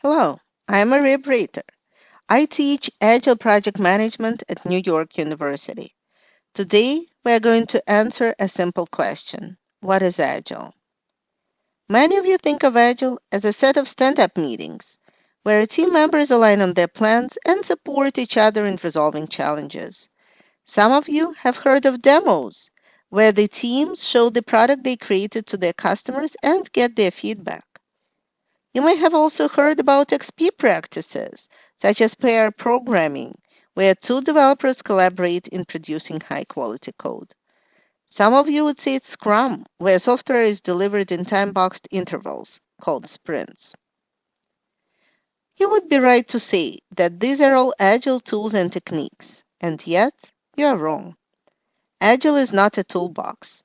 Hello, I'm Mariya Breyter. I teach Agile Project Management at New York University. Today, we are going to answer a simple question. What is Agile? Many of you think of Agile as a set of stand-up meetings where team members align on their plans and support each other in resolving challenges. Some of you have heard of demos, where the teams show the product they created to their customers and get their feedback. You may have also heard about XP practices, such as pair programming, where two developers collaborate in producing high quality code. Some of you would say it's Scrum, where software is delivered in time boxed intervals, called sprints. You would be right to say that these are all Agile tools and techniques, and yet you are wrong. Agile is not a toolbox,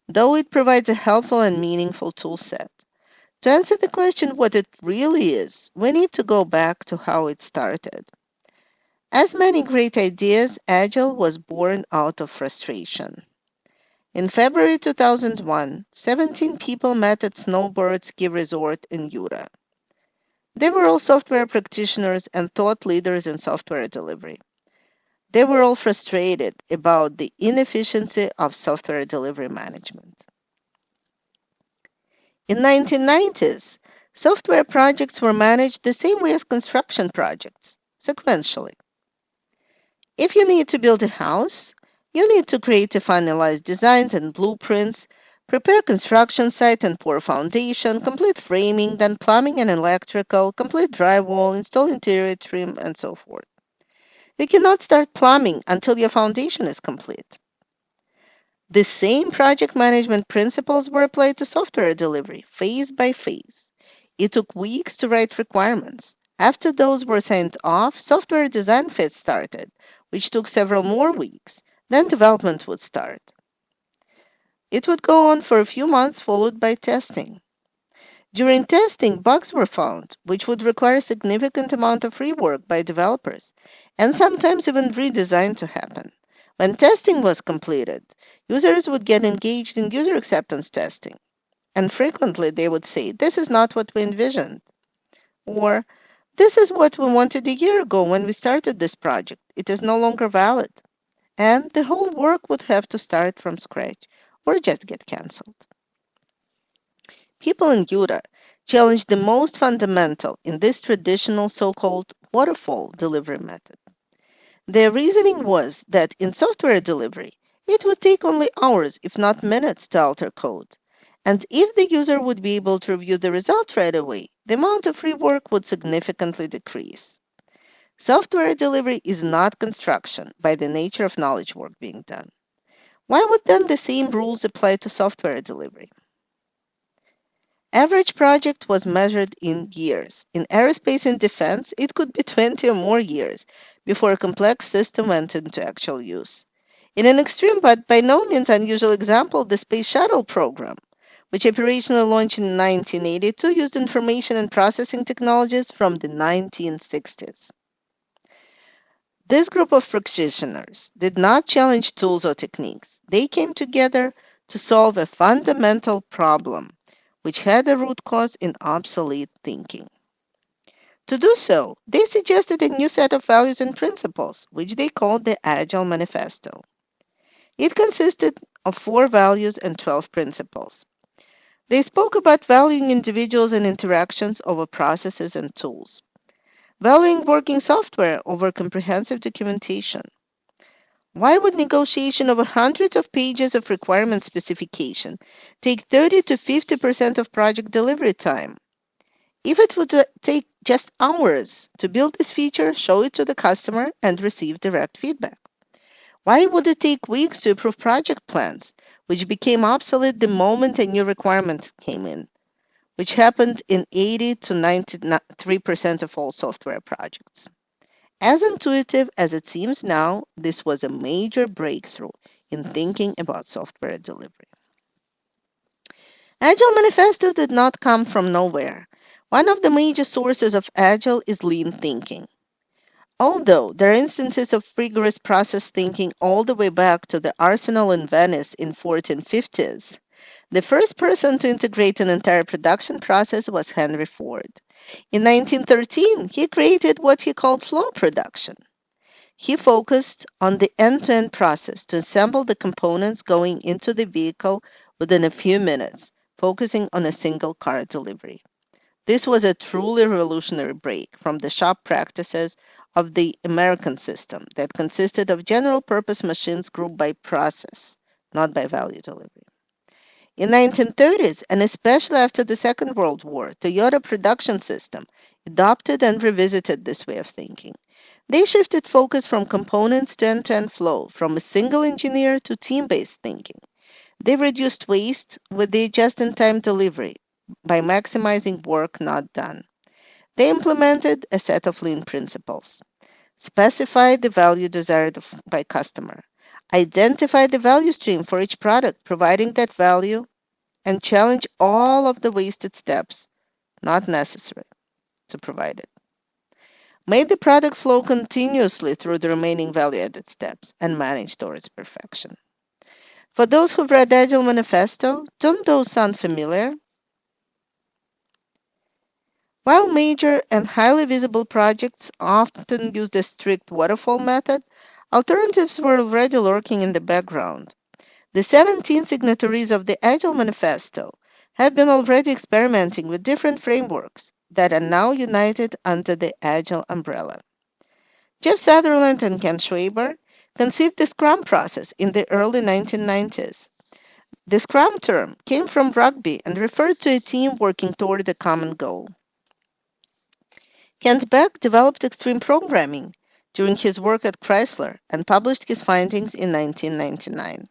though it provides a helpful and meaningful toolset. To answer the question what it really is, we need to go back to how it started. As many great ideas, Agile was born out of frustration. In February 2001, 17 people met at Snowbird Ski Resort in Utah. They were all software practitioners and thought leaders in software delivery. They were all frustrated about the inefficiency of software delivery management. In 1990s, software projects were managed the same way as construction projects, sequentially. If you need to build a house, you need to create a finalized designs and blueprints, prepare construction site and pour foundation, complete framing, then plumbing and electrical, complete drywall, install interior trim, and so forth. You cannot start plumbing until your foundation is complete. The same project management principles were applied to software delivery, phase by phase. It took weeks to write requirements. After those were signed off, software design phase started, which took several more weeks. Then development would start. It would go on for a few months, followed by testing. During testing, bugs were found, which would require a significant amount of rework by developers, and sometimes even redesign to happen. When testing was completed, users would get engaged in user acceptance testing, and frequently they would say, "This is not what we envisioned," or "This is what we wanted a year ago when we started this project. It is no longer valid." And the whole work would have to start from scratch or just get canceled. People in Utah challenged the most fundamental in this traditional so-called waterfall delivery method. Their reasoning was that in software delivery, it would take only hours, if not minutes, to alter code. And if the user would be able to review the result right away, the amount of rework would significantly decrease. Software delivery is not construction by the nature of knowledge work being done. Why would then the same rules apply to software delivery? Average project was measured in years. In aerospace and defense, it could be 20 or more years before a complex system went into actual use. In an extreme but by no means unusual example, the Space Shuttle program, which operationally launched in 1982, used information and processing technologies from the 1960s. This group of practitioners did not challenge tools or techniques. They came together to solve a fundamental problem, which had a root cause in obsolete thinking. To do so, they suggested a new set of values and principles, which they called the Agile Manifesto. It consisted of 4 values and 12 principles. They spoke about valuing individuals and interactions over processes and tools, valuing working software over comprehensive documentation. Why would negotiation over hundreds of pages of requirement specification take 30 to 50% of project delivery time? If it would take just hours to build this feature, show it to the customer, and receive direct feedback? Why would it take weeks to approve project plans, which became obsolete the moment a new requirement came in, which happened in 80 to 93% of all software projects? As intuitive as it seems now, this was a major breakthrough in thinking about software delivery. Agile Manifesto did not come from nowhere. One of the major sources of Agile is lean thinking. Although there are instances of rigorous process thinking all the way back to the Arsenal in Venice in 1450s, The first person to integrate an entire production process was Henry Ford. In 1913, he created what he called flow production. He focused on the end to end process to assemble the components going into the vehicle within a few minutes, focusing on a single car delivery. This was a truly revolutionary break from the shop practices of the American system that consisted of general purpose machines grouped by process, not by value delivery. In 1930s, and especially after the Second World War, Toyota production system adopted and revisited this way of thinking. They shifted focus from components to end-to-end flow, from a single engineer to team-based thinking. They reduced waste with the just-in-time delivery by maximizing work not done. They implemented a set of lean principles. Specify the value desired by customer. Identify the value stream for each product, providing that value, and challenge all of the wasted steps not necessary to provide it. Made the product flow continuously through the remaining value added steps and manage towards perfection. For those who've read Agile Manifesto, don't those sound familiar? While major and highly visible projects often use the strict waterfall method, alternatives were already lurking in the background. The 17 signatories of the Agile Manifesto have been already experimenting with different frameworks that are now united under the Agile umbrella. Jeff Sutherland and Ken Schwaber conceived the Scrum process in the early 1990s. The Scrum term came from rugby and referred to a team working toward a common goal. Kent Beck developed extreme programming during his work at Chrysler and published his findings in 1999.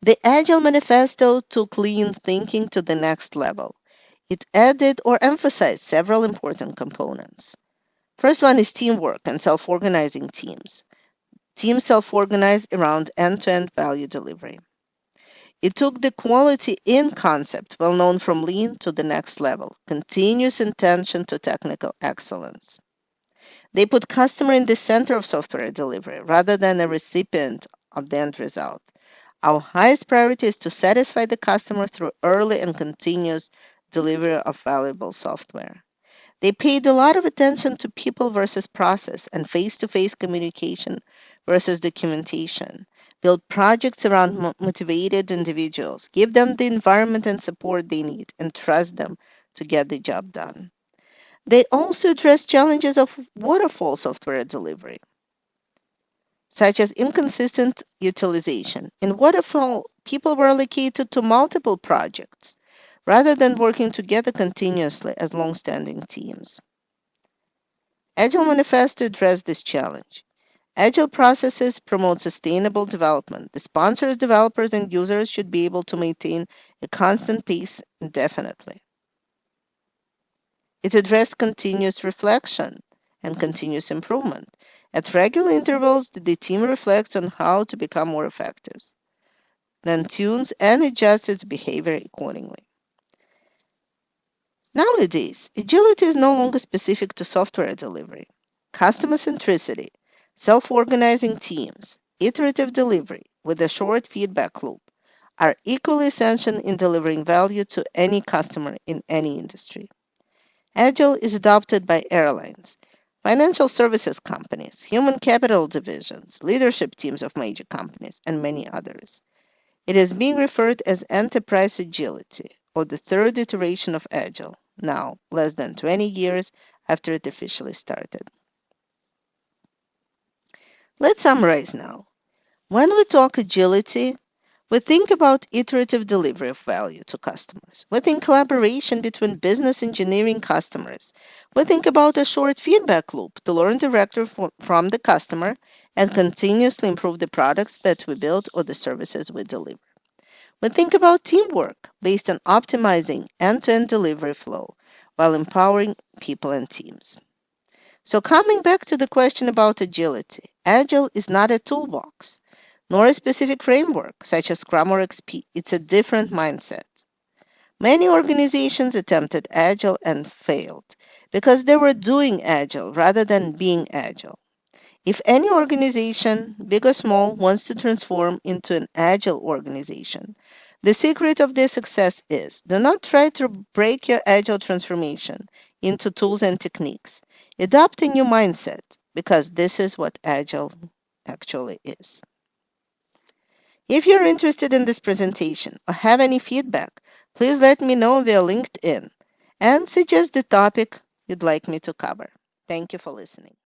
The Agile Manifesto took lean thinking to the next level. It added or emphasized several important components. First one is teamwork and self-organizing teams. Teams self-organize around end-to-end value delivery. It took the quality in concept, well known from lean, to the next level, continuous attention to technical excellence. They put customer in the center of software delivery rather than a recipient of the end result. Our highest priority is to satisfy the customer through early and continuous delivery of valuable software. They paid a lot of attention to people versus process and face-to-face communication versus documentation. Build projects around motivated individuals. Give them the environment and support they need and trust them to get the job done. They also address challenges of waterfall software delivery, such as inconsistent utilization. In waterfall, people were allocated to multiple projects rather than working together continuously as long-standing teams. Agile Manifesto addressed this challenge. Agile processes promote sustainable development. The sponsors, developers, and users should be able to maintain a constant pace indefinitely. It addressed continuous reflection and continuous improvement. At regular intervals, the team reflects on how to become more effective, then tunes and adjusts its behavior accordingly. Nowadays, agility is no longer specific to software delivery. Customer centricity, self-organizing teams, iterative delivery with a short feedback loop are equally essential in delivering value to any customer in any industry. Agile is adopted by airlines, financial services companies, human capital divisions, leadership teams of major companies, and many others. It is being referred as enterprise agility, or the third iteration of Agile, now less than 20 years after it officially started. Let's summarize now. When we talk agility, we think about iterative delivery of value to customers. We think collaboration between business engineering customers. We think about a short feedback loop to learn directly from the customer and continuously improve the products that we build or the services we deliver. We think about teamwork based on optimizing end-to-end delivery flow while empowering people and teams. So coming back to the question about agility, Agile is not a toolbox, nor a specific framework such as Scrum or XP. It's a different mindset. Many organizations attempted Agile and failed because they were doing Agile rather than being Agile. If any organization, big or small, wants to transform into an Agile organization, The secret of this success is do not try to break your agile transformation into tools and techniques. Adopt a new mindset because this is what agile actually is. If you're interested in this presentation or have any feedback, please let me know via LinkedIn and suggest the topic you'd like me to cover. Thank you for listening.